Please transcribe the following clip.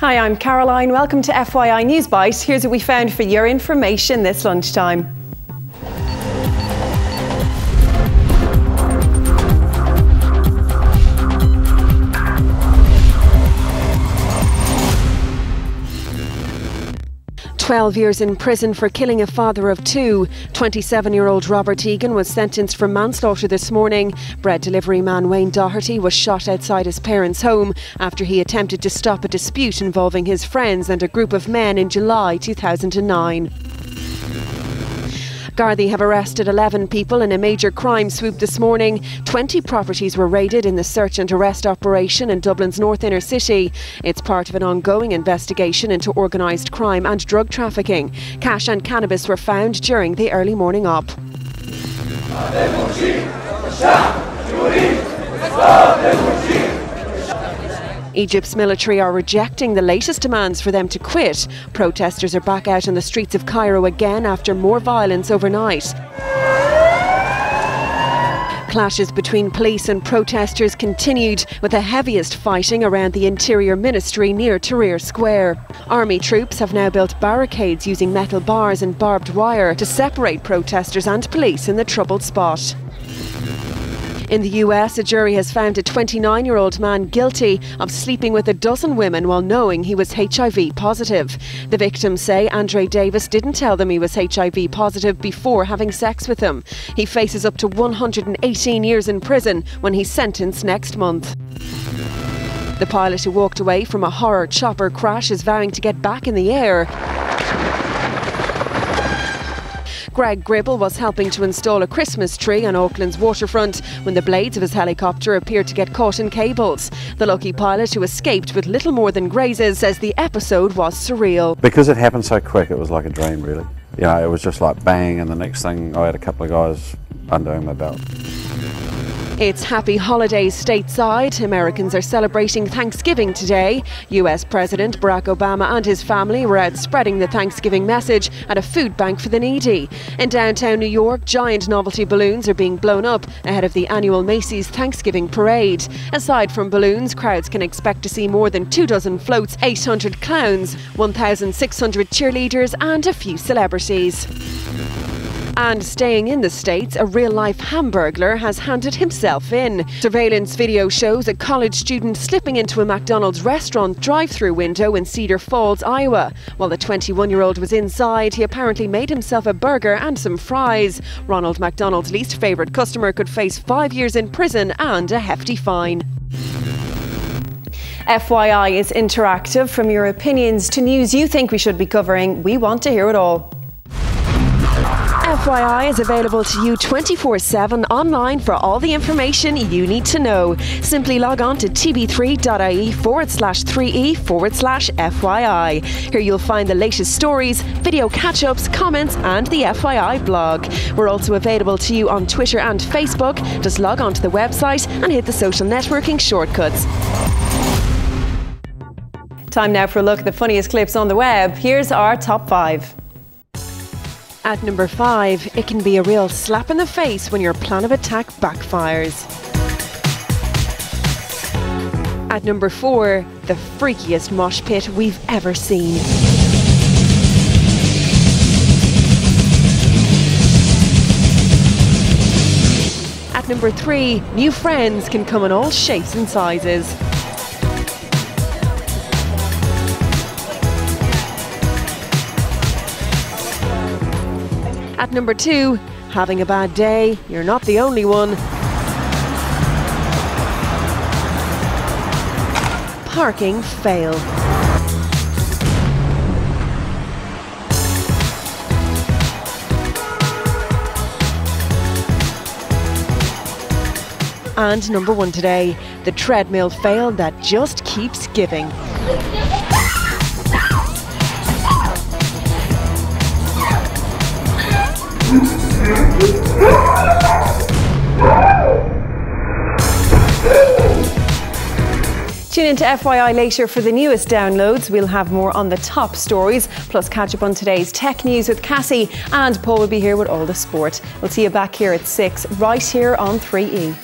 Hi, I'm Caroline. Welcome to FYI Newsbyte. Here's what we found for your information this lunchtime. "12 years in prison for killing a father of two." 27-year-old Robert Egan was sentenced for manslaughter this morning. Bread delivery man Wayne Doherty was shot outside his parents' home after he attempted to stop a dispute involving his friends and a group of men in July 2009. Gardaí have arrested 11 people in a major crime swoop this morning. 20 properties were raided in the search and arrest operation in Dublin's North Inner City. It's part of an ongoing investigation into organised crime and drug trafficking. Cash and cannabis were found during the early morning op. Egypt's military are rejecting the latest demands for them to quit. Protesters are back out on the streets of Cairo again after more violence overnight. Clashes between police and protesters continued, with the heaviest fighting around the Interior Ministry near Tahrir Square. Army troops have now built barricades using metal bars and barbed wire to separate protesters and police in the troubled spot. In the US, a jury has found a 29-year-old man guilty of sleeping with a dozen women while knowing he was HIV positive. The victims say Andre Davis didn't tell them he was HIV positive before having sex with them. He faces up to 118 years in prison when he's sentenced next month. The pilot who walked away from a horror chopper crash is vowing to get back in the air. Greg Gribble was helping to install a Christmas tree on Auckland's waterfront when the blades of his helicopter appeared to get caught in cables. The lucky pilot, who escaped with little more than grazes, says the episode was surreal. Because it happened so quick, it was like a dream, really. You know, it was just like bang, and the next thing I had a couple of guys undoing my belt. It's happy holidays stateside. Americans are celebrating Thanksgiving today. US President Barack Obama and his family were out spreading the Thanksgiving message at a food bank for the needy. In downtown New York, giant novelty balloons are being blown up ahead of the annual Macy's Thanksgiving Parade. Aside from balloons, crowds can expect to see more than 24 floats, 800 clowns, 1,600 cheerleaders and a few celebrities. And staying in the States, a real-life hamburglar has handed himself in. Surveillance video shows a college student slipping into a McDonald's restaurant drive-through window in Cedar Falls, Iowa. While the 21-year-old was inside, he apparently made himself a burger and some fries. Ronald McDonald's least favourite customer could face 5 years in prison and a hefty fine. FYI is interactive. From your opinions to news you think we should be covering, we want to hear it all. FYI is available to you 24/7 online for all the information you need to know. Simply log on to tv3.ie/3e/FYI. Here you'll find the latest stories, video catch-ups, comments and the FYI blog. We're also available to you on Twitter and Facebook. Just log on to the website and hit the social networking shortcuts. Time now for a look at the funniest clips on the web. Here's our top 5. At number 5, it can be a real slap in the face when your plan of attack backfires. At number 4, the freakiest mosh pit we've ever seen. At number 3, new friends can come in all shapes and sizes. At number 2, having a bad day, you're not the only one. Parking fail. And number 1 today, the treadmill fail that just keeps giving. Tune into FYI later for the newest downloads. We'll have more on the top stories, plus catch up on today's tech news with Cassie, and Paul will be here with all the sport. We'll see you back here at 6, right here on 3E.